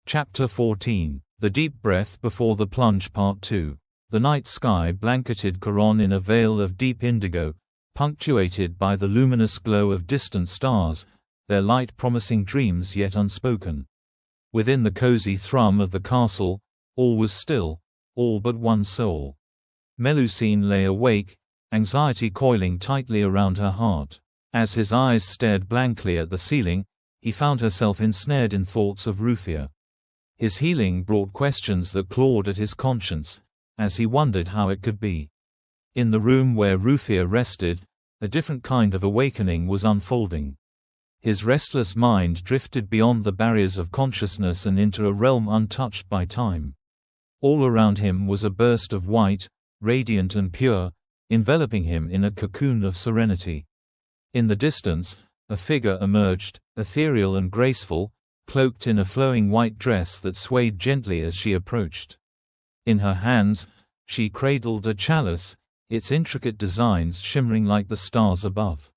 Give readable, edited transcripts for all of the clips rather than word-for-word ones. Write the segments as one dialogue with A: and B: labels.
A: Chapter 14. The Deep Breath Before the Plunge Part 2. The night sky blanketed Charon in a veil of deep indigo, punctuated by the luminous glow of distant stars, their light promising dreams yet unspoken. Within the cozy thrum of the castle, all was still, all but one soul. Melusine lay awake, anxiety coiling tightly around her heart. As his eyes stared blankly at the ceiling, he found himself ensnared in thoughts of Rufia. His healing brought questions that clawed at his conscience, as he wondered how it could be. In the room where Rufia rested, a different kind of awakening was unfolding. His restless mind drifted beyond the barriers of consciousness and into a realm untouched by time. All around him was a burst of white, radiant and pure, enveloping him in a cocoon of serenity. In the distance, a figure emerged, ethereal and graceful, cloaked in a flowing white dress that swayed gently as she approached. In her hands, she cradled a chalice, its intricate designs shimmering like the stars above.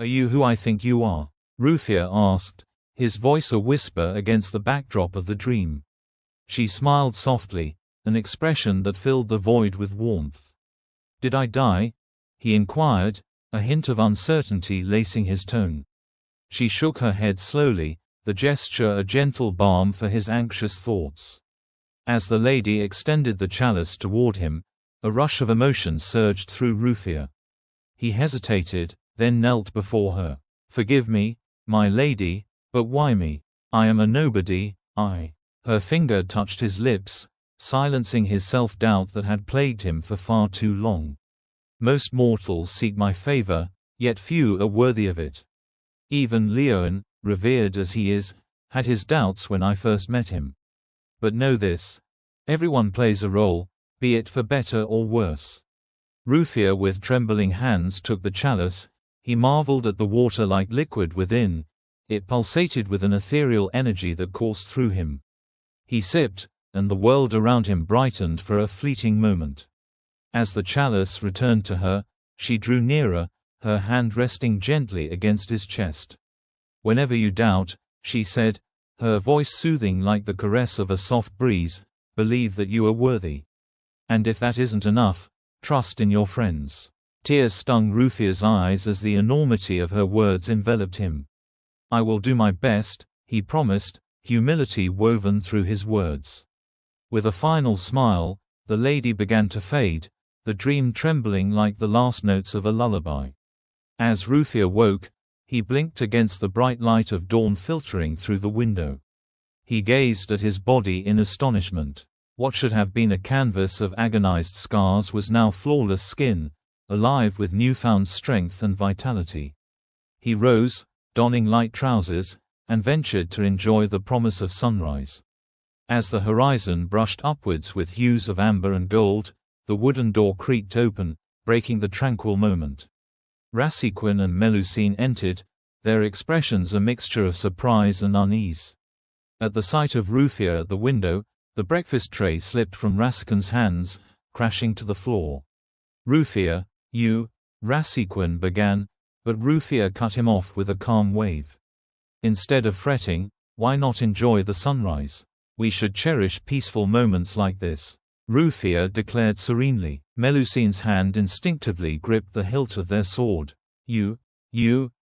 A: "Are you who I think you are?" Rufia asked, his voice a whisper against the backdrop of the dream. She smiled softly, an expression that filled the void with warmth. "Did I die?" he inquired, a hint of uncertainty lacing his tone. She shook her head slowly, the gesture a gentle balm for his anxious thoughts. As the lady extended the chalice toward him, a rush of emotion surged through Rufia. He hesitated, then knelt before her. "Forgive me, my lady, but why me? I am a nobody, I." Her finger touched his lips, silencing his self-doubt that had plagued him for far too long. "Most mortals seek my favor, yet few are worthy of it. Even Leon, revered as he is, had his doubts when I first met him. But know this: everyone plays a role, be it for better or worse." Rufia with trembling hands took the chalice. He marveled at the water-like liquid within. It pulsated with an ethereal energy that coursed through him. He sipped, and the world around him brightened for a fleeting moment. As the chalice returned to her, she drew nearer, her hand resting gently against his chest. "Whenever you doubt," she said, her voice soothing like the caress of a soft breeze, "believe that you are worthy. And if that isn't enough, trust in your friends." Tears stung Rufia's eyes as the enormity of her words enveloped him. "I will do my best," he promised, humility woven through his words. With a final smile, the lady began to fade, the dream trembling like the last notes of a lullaby. As Rufia woke, he blinked against the bright light of dawn filtering through the window. He gazed at his body in astonishment. What should have been a canvas of agonized scars was now flawless skin, alive with newfound strength and vitality. He rose, donning light trousers, and ventured to enjoy the promise of sunrise. As the horizon brushed upwards with hues of amber and gold, the wooden door creaked open, breaking the tranquil moment. Rassiquin and Melusine entered, their expressions a mixture of surprise and unease. At the sight of Rufia at the window, The breakfast tray slipped from Rasiquin's hands, crashing to the floor. "Rufia, you," Rasiquin began, but Rufia cut him off with a calm wave. "Instead of fretting, why not enjoy the sunrise? We should cherish peaceful moments like this," Rufia declared serenely. Melusine's hand instinctively gripped the hilt of their sword. You,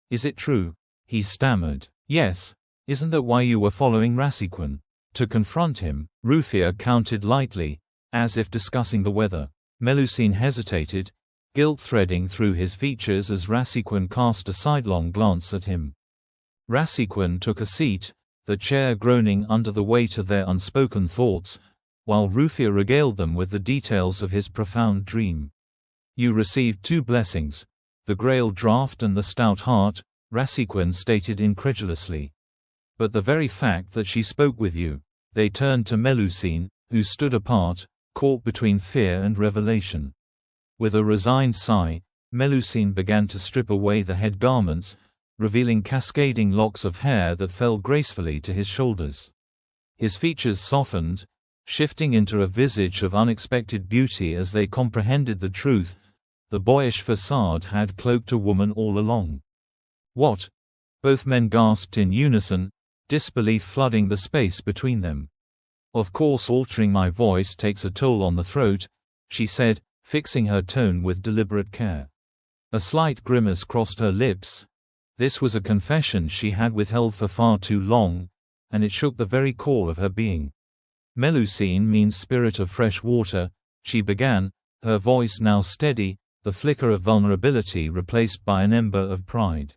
A: is it true?" he stammered. "Yes. Isn't that why you were following Rasiquin? To confront him?" Rufia counted lightly, as if discussing the weather. Melusine hesitated, guilt threading through his features as Rasiquin cast a sidelong glance at him. Rasiquin took a seat, the chair groaning under the weight of their unspoken thoughts, while Rufia regaled them with the details of his profound dream. "You received 2 blessings, the Grail draft and the Stout Heart," Rasiquin stated incredulously. "But the very fact that she spoke with you." They turned to Melusine, who stood apart, caught between fear and revelation. With a resigned sigh, Melusine began to strip away the head garments, revealing cascading locks of hair that fell gracefully to his shoulders. His features softened, shifting into a visage of unexpected beauty as they comprehended the truth. The boyish facade had cloaked a woman all along. "What?" both men gasped in unison, disbelief flooding the space between them. "Of course, altering my voice takes a toll on the throat," she said, fixing her tone with deliberate care. A slight grimace crossed her lips. This was a confession she had withheld for far too long, and it shook the very core of her being. "Melusine means spirit of fresh water," she began, her voice now steady, the flicker of vulnerability replaced by an ember of pride.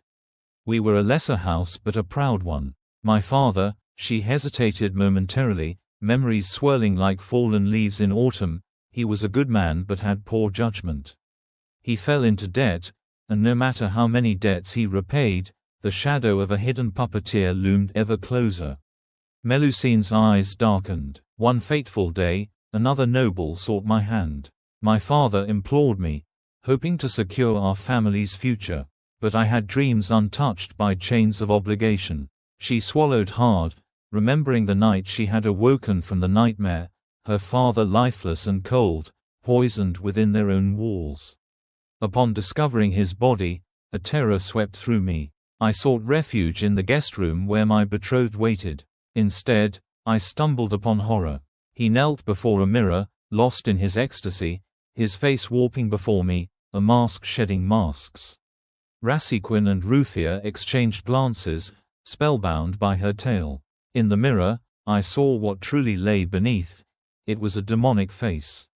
A: "We were a lesser house but a proud one. My father," she hesitated momentarily, memories swirling like fallen leaves in autumn, "he was a good man but had poor judgment. He fell into debt, and no matter how many debts he repaid, the shadow of a hidden puppeteer loomed ever closer." Melusine's eyes darkened. "One fateful day, another noble sought my hand. My father implored me, hoping to secure our family's future. But I had dreams untouched by chains of obligation." She swallowed hard, remembering the night she had awoken from the nightmare, her father lifeless and cold, poisoned within their own walls. "Upon discovering his body, a terror swept through me. I sought refuge in the guest room where my betrothed waited. Instead, I stumbled upon horror. He knelt before a mirror, lost in his ecstasy, his face warping before me, a mask shedding masks." Rasiquin and Rufia exchanged glances, spellbound by her tale. "In the mirror, I saw what truly lay beneath. It was a demonic face.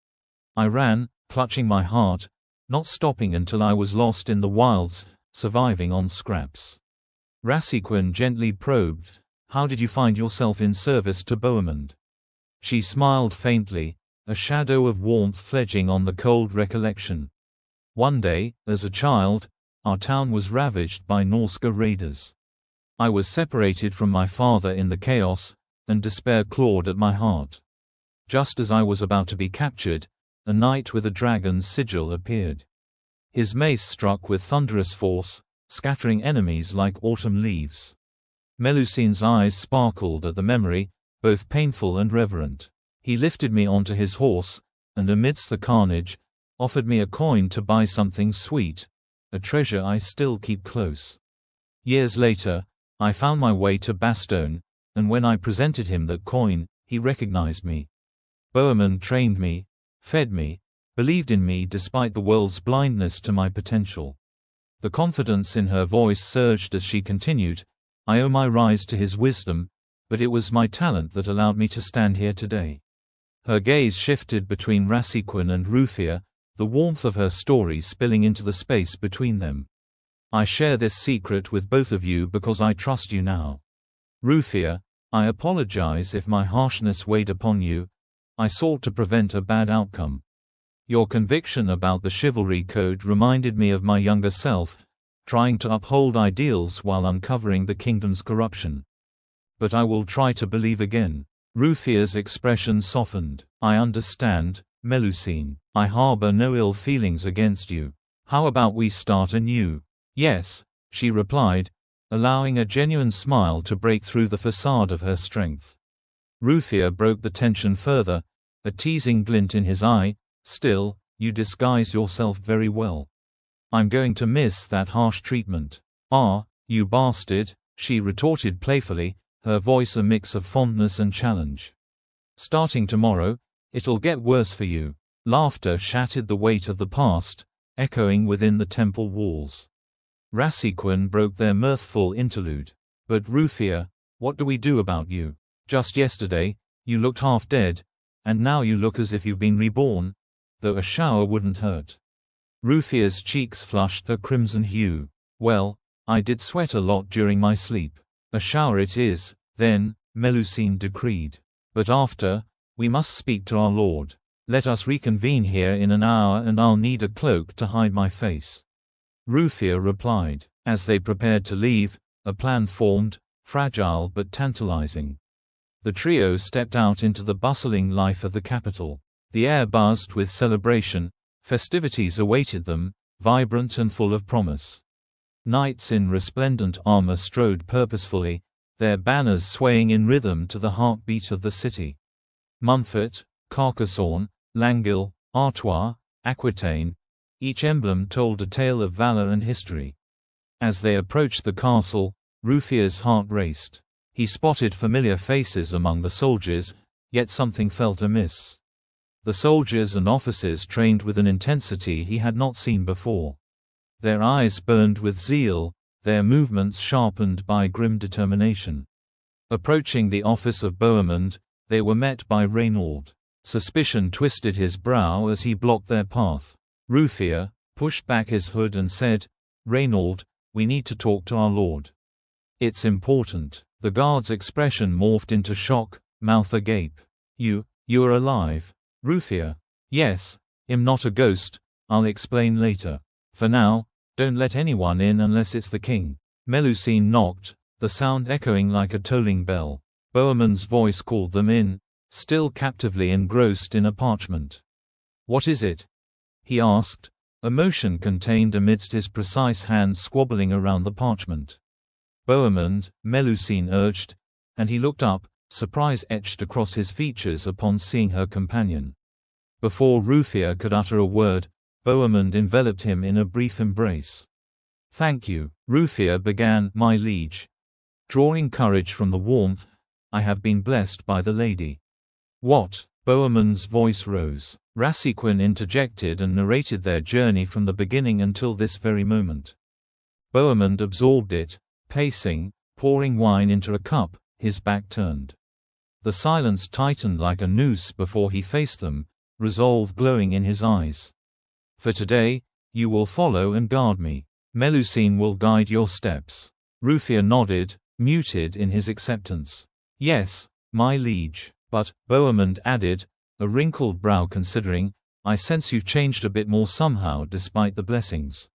A: I ran, clutching my heart, not stopping until I was lost in the wilds, surviving on scraps." Rasiquin gently probed, "How did you find yourself in service to Bohemond?" She smiled faintly, a shadow of warmth fledging on the cold recollection. "One day, as a child, our town was ravaged by Norska raiders. I was separated from my father in the chaos, and despair clawed at my heart. Just as I was about to be captured, a knight with a dragon's sigil appeared. His mace struck with thunderous force, scattering enemies like autumn leaves." Melusine's eyes sparkled at the memory, both painful and reverent. "He lifted me onto his horse, and amidst the carnage, offered me a coin to buy something sweet, a treasure I still keep close. Years later, I found my way to Bastogne, and when I presented him that coin, he recognized me. Bohemond trained me, fed me, believed in me despite the world's blindness to my potential." The confidence in her voice surged as she continued, "I owe my rise to his wisdom, but it was my talent that allowed me to stand here today." Her gaze shifted between Rasiquin and Rufia, the warmth of her story spilling into the space between them. "I share this secret with both of you because I trust you now. Rufia, I apologize if my harshness weighed upon you. I sought to prevent a bad outcome. Your conviction about the chivalry code reminded me of my younger self, trying to uphold ideals while uncovering the kingdom's corruption. But I will try to believe again." Rufia's expression softened. "I understand, Melusine. I harbor no ill feelings against you. How about we start anew?" "Yes," she replied, allowing a genuine smile to break through the facade of her strength. Rufia broke the tension further, a teasing glint in his eye. Still, you disguise yourself very well. I'm going to miss that harsh treatment. Ah, you bastard, she retorted playfully, her voice a mix of fondness and challenge. Starting tomorrow, it'll get worse for you. Laughter shattered the weight of the past, echoing within the temple walls. Rassikwen broke their mirthful interlude. But Rufia, what do we do about you? Just yesterday, you looked half dead, and now you look as if you've been reborn, though a shower wouldn't hurt. Rufia's cheeks flushed a crimson hue. Well, I did sweat a lot during my sleep. A shower it is, then, Melusine decreed. But after, we must speak to our lord. Let us reconvene here in an hour and I'll need a cloak to hide my face. Rufia replied. As they prepared to leave, a plan formed, fragile but tantalizing. The trio stepped out into the bustling life of the capital. The air buzzed with celebration, festivities awaited them, vibrant and full of promise. Knights in resplendent armor strode purposefully, their banners swaying in rhythm to the heartbeat of the city. Montfort, Carcassonne, Langille, Artois, Aquitaine, each emblem told a tale of valor and history. As they approached the castle, Rufia's heart raced. He spotted familiar faces among the soldiers, yet something felt amiss. The soldiers and officers trained with an intensity he had not seen before. Their eyes burned with zeal, their movements sharpened by grim determination. Approaching the office of Bohemond, they were met by Reynaud. Suspicion twisted his brow as he blocked their path. Rufia pushed back his hood and said, "Reynaud, we need to talk to our lord. It's important." The guard's expression morphed into shock, mouth agape. You're alive? Rufia. Yes, I'm not a ghost, I'll explain later. For now, don't let anyone in unless it's the king. Melusine knocked, the sound echoing like a tolling bell. Bohemond's voice called them in, still captively engrossed in a parchment. What is it? He asked, emotion contained amidst his precise hands squabbling around the parchment. Bohemond, Melusine urged, and he looked up, surprise etched across his features upon seeing her companion. Before Rufia could utter a word, Bohemond enveloped him in a brief embrace. Thank you, Rufia began, my liege. Drawing courage from the warmth, I have been blessed by the lady. What? Bohemond's voice rose. Rassikwen interjected and narrated their journey from the beginning until this very moment. Bohemond absorbed it, pacing, pouring wine into a cup, his back turned. The silence tightened like a noose before he faced them, resolve glowing in his eyes. For today, you will follow and guard me. Melusine will guide your steps. Rufia nodded, muted in his acceptance. Yes, my liege. But, Bohemond added, a wrinkled brow considering, I sense you've changed a bit more somehow despite the blessings.